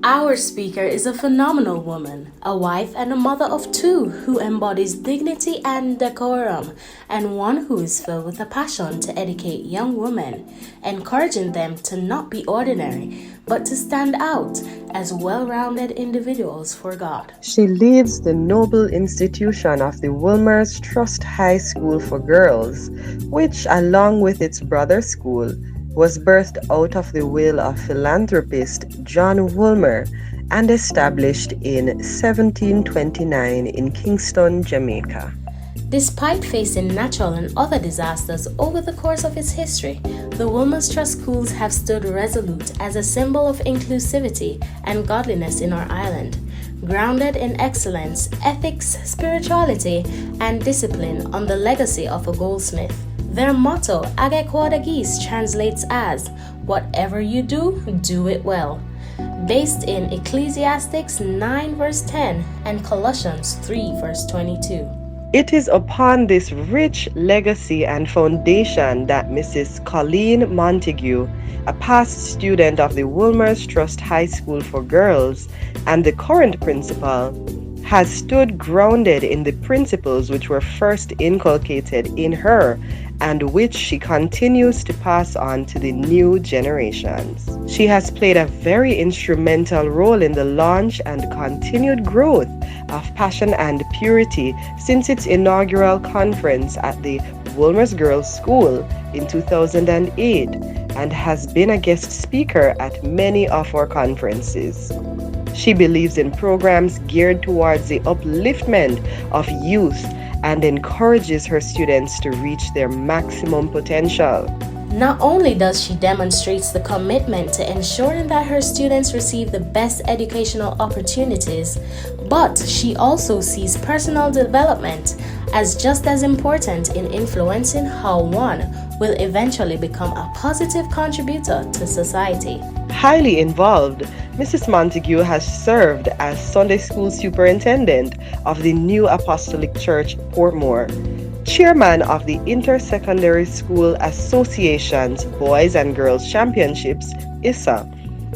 Our speaker is a phenomenal woman, a wife and a mother of two who embodies dignity and decorum, and one who is filled with a passion to educate young women, encouraging them to not be ordinary, but to stand out as well-rounded individuals for God. She leads the noble institution of the Wilmer's Trust High School for Girls, which, along with its brother school, was birthed out of the will of philanthropist John Wilmer and established in 1729 in Kingston, Jamaica. Despite facing natural and other disasters over the course of its history, the Women's Trust Schools have stood resolute as a symbol of inclusivity and godliness in our island, grounded in excellence, ethics, spirituality, and discipline on the legacy of a goldsmith. Their motto, Agekwadagis, translates as, "Whatever you do, do it well," based in Ecclesiastes 9 verse 10 and Colossians 3 verse 22. It is upon this rich legacy and foundation that Mrs. Colleen Montague, a past student of the Wilmer's Trust High School for Girls and the current principal, has stood grounded in the principles which were first inculcated in her and which she continues to pass on to the new generations. She has played a very instrumental role in the launch and continued growth of Passion and Purity since its inaugural conference at the Wilmer's Girls School in 2008 and has been a guest speaker at many of our conferences. She believes in programs geared towards the upliftment of youth and encourages her students to reach their maximum potential. Not only does she demonstrate the commitment to ensuring that her students receive the best educational opportunities, but she also sees personal development as just as important in influencing how one will eventually become a positive contributor to society. Highly involved, Mrs. Montague has served as Sunday School Superintendent of the New Apostolic Church, Portmore, Chairman of the Intersecondary School Association's Boys and Girls Championships, ISA,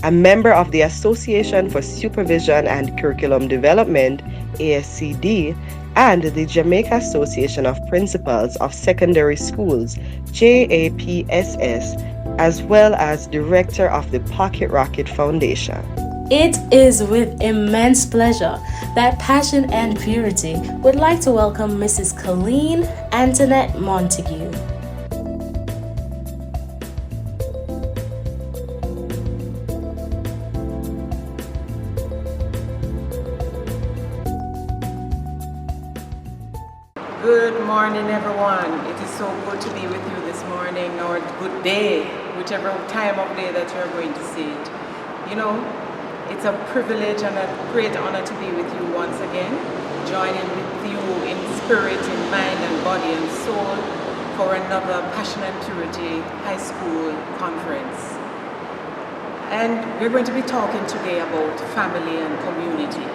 a member of the Association for Supervision and Curriculum Development, ASCD, and the Jamaica Association of Principals of Secondary Schools, JAPSS, as well as Director of the Pocket Rocket Foundation. It is with immense pleasure that Passion and Purity would like to welcome Mrs. Colleen and Donnette Montague. Good morning, everyone. It is so good to be with you this morning, or good day, whichever time of day that you're going to see it. You know, it's a privilege and a great honor to be with you once again, joining with you in spirit, in mind and body and soul for another Passion and Purity High School conference. And we're going to be talking today about family and community.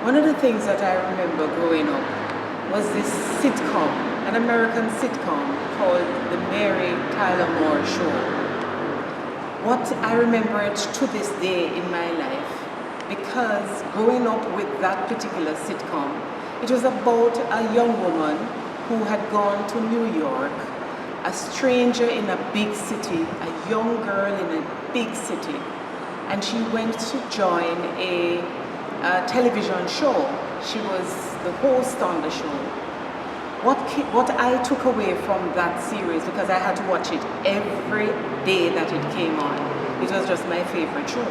One of the things that I remember growing up was this sitcom, an American sitcom called The Mary Tyler Moore Show. What I remember it to this day in my life, because growing up with that particular sitcom, it was about a young woman who had gone to New York, a stranger in a big city, a young girl in a big city, and she went to join a television show. She was the host on the show. What I took away from that series, because I had to watch it every day that it came on, it was just my favorite show.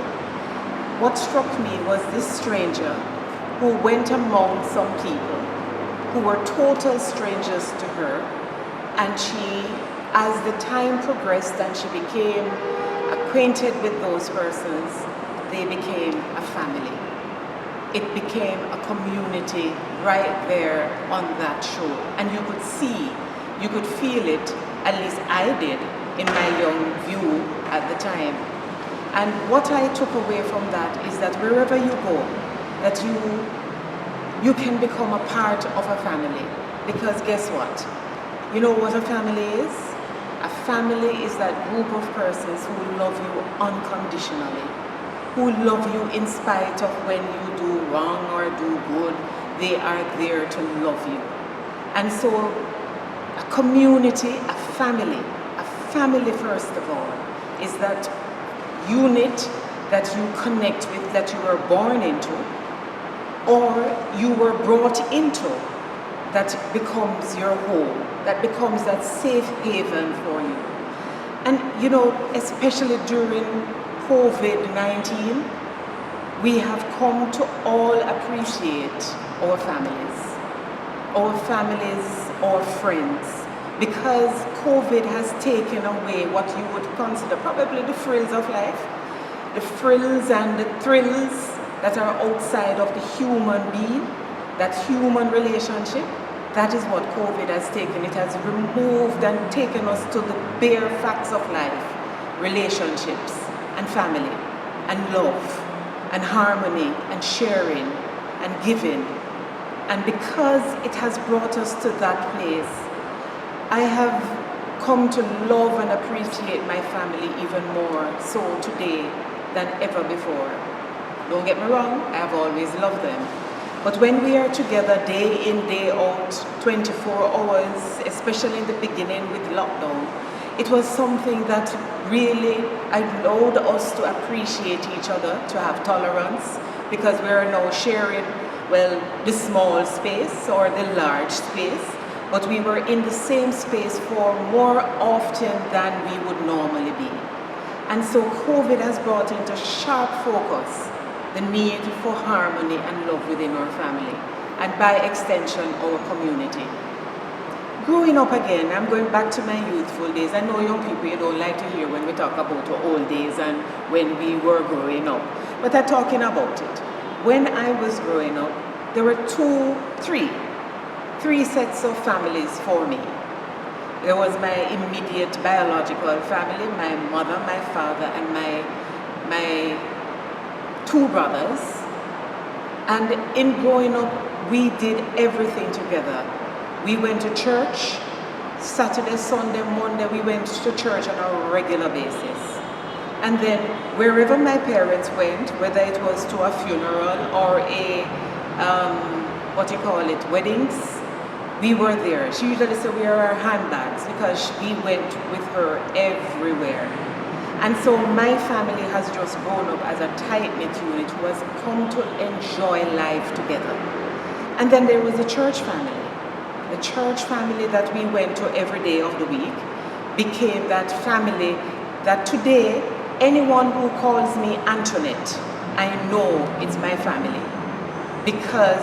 What struck me was this stranger who went among some people who were total strangers to her, and she, as the time progressed and she became acquainted with those persons, they became a family. It became a community right there on that show. And you could see, you could feel it, at least I did, in my young view at the time. And what I took away from that is that wherever you go, that you can become a part of a family. Because guess what? You know what a family is? A family is that group of persons who love you unconditionally. who love you in spite of when you do wrong or do good. They are there to love you. And so a community, a family first of all, is that unit that you connect with, that you were born into, or you were brought into, that becomes your home, that becomes that safe haven for you. And you know, especially during COVID-19, we have come to all appreciate our families, our friends, because COVID has taken away what you would consider probably the frills of life, the frills and the thrills that are outside of the human being, that human relationship. That is what COVID has taken. It has removed and taken us to the bare facts of life, relationships and family and love and harmony and sharing and giving. And because it has brought us to that place, I have come to love and appreciate my family even more so today than ever before. Don't get me wrong, I've always loved them. But when we are together day in, day out, 24 hours, especially in the beginning with lockdown, it was something that really allowed us to appreciate each other, to have tolerance, because we are now sharing, well, the small space or the large space, but we were in the same space for more often than we would normally be. And so COVID has brought into sharp focus the need for harmony and love within our family, and by extension, our community. Growing up again, I'm going back to my youthful days. I know young people, you don't like to hear when we talk about our old days and when we were growing up, but I'm talking about it. When I was growing up, there were three sets of families for me. There was my immediate biological family, my mother, my father, and my two brothers. And in growing up, we did everything together. We went to church, Saturday, Sunday, Monday, we went to church on a regular basis. And then wherever my parents went, whether it was to a funeral or a, weddings, we were there. She usually said we are our handbags because we went with her everywhere. And so my family has just grown up as a tight-knit unit who has come to enjoy life together. And then there was the church family. The church family that we went to every day of the week became that family that today, anyone who calls me Antoinette, I know it's my family. Because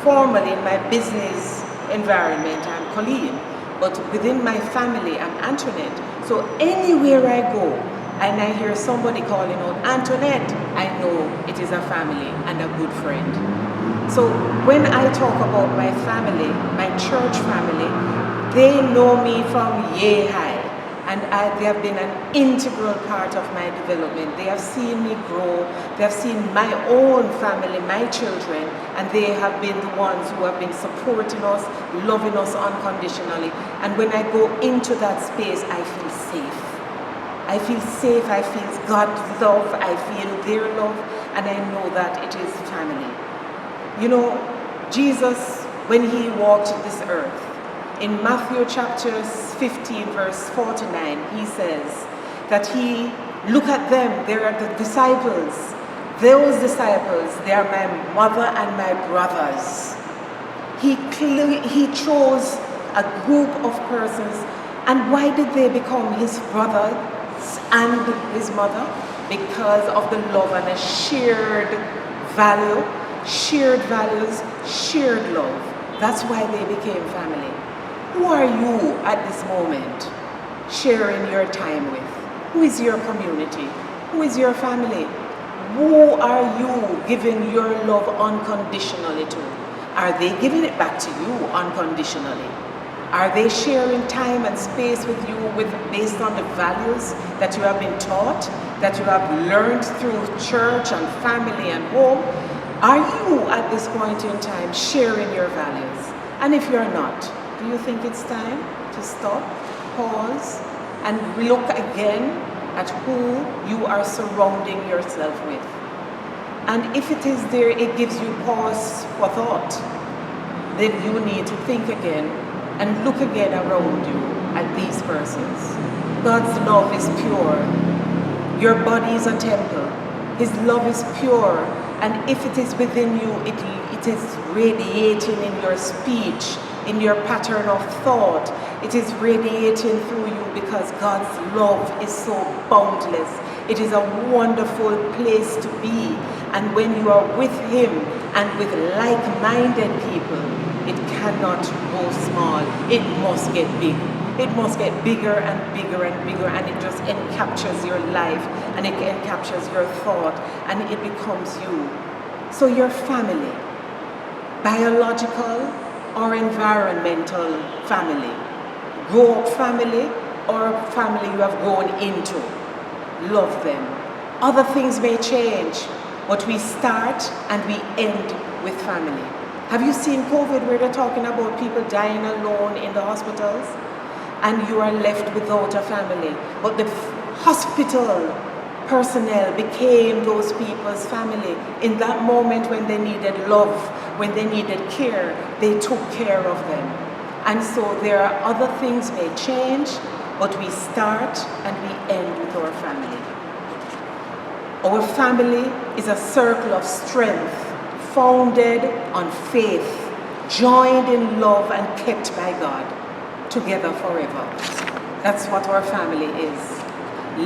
formally in my business environment, I'm Colleen, but within my family, I'm Antoinette. So anywhere I go and I hear somebody calling out Antoinette, I know it is a family and a good friend. So when I talk about my family, my church family, they know me from yay high, and they have been an integral part of my development. They have seen me grow, they have seen my own family, my children, and they have been the ones who have been supporting us, loving us unconditionally. And when I go into that space, I feel safe. I feel safe, I feel God's love, I feel their love, and I know that it is family. You know, Jesus, when he walked this earth, in Matthew chapter 15, verse 49, he says that he, look at them, they are the disciples. Those disciples, they are my mother and my brothers. He chose a group of persons. And why did they become his brothers and his mother? Because of the love and a shared value, shared values, shared love. That's why they became family. Who are you at this moment sharing your time with? Who is your community? Who is your family? Who are you giving your love unconditionally to? Are they giving it back to you unconditionally? Are they sharing time and space with you based on the values that you have been taught, that you have learned through church and family and home? Are you at this point in time sharing your values? And if you're not, do you think it's time to stop, pause, and look again at who you are surrounding yourself with. And if it is there, it gives you pause for thought, then you need to think again and look again around you at these persons. God's love is pure. Your body is a temple. His love is pure. And if it is within you, it is radiating in your speech, in your pattern of thought. It is radiating through you because God's love is so boundless. It is a wonderful place to be. And when you are with Him and with like-minded people, it cannot go small. It must get big. It must get bigger and bigger and bigger, and it just encaptures your life, and it encaptures your thought, and it becomes you. So your family, biological or environmental family, grow-up family or family you have grown into, love them. Other things may change, but we start and we end with family. Have you seen COVID where they're talking about people dying alone in the hospitals? And you are left without a family. But the hospital personnel became those people's family. In that moment when they needed love, when they needed care, they took care of them. And so there are other things may change, but we start and we end with our family. Our family is a circle of strength, founded on faith, joined in love and kept by God, together forever. That's what our family is.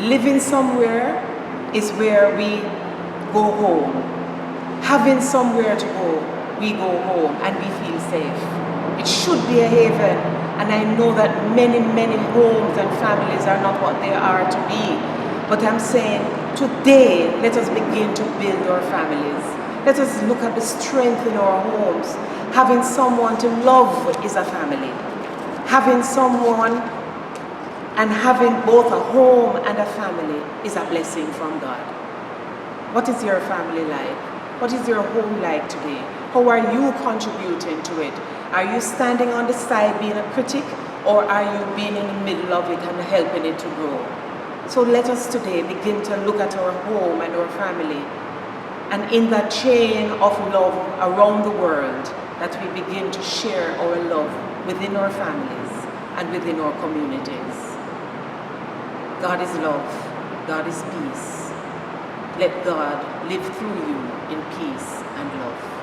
Living somewhere is where we go home. Having somewhere to go, we go home and we feel safe. It should be a haven, and I know that many, many homes and families are not what they are to be. But I'm saying, today, let us begin to build our families. Let us look at the strength in our homes. Having someone to love is a family. Having someone and having both a home and a family is a blessing from God. What is your family like? What is your home like today? How are you contributing to it? Are you standing on the side being a critic, or are you being in the middle of it and helping it to grow? So let us today begin to look at our home and our family, and in that chain of love around the world, that we begin to share our love within our families and within our communities. God is love. God is peace. Let God live through you in peace and love.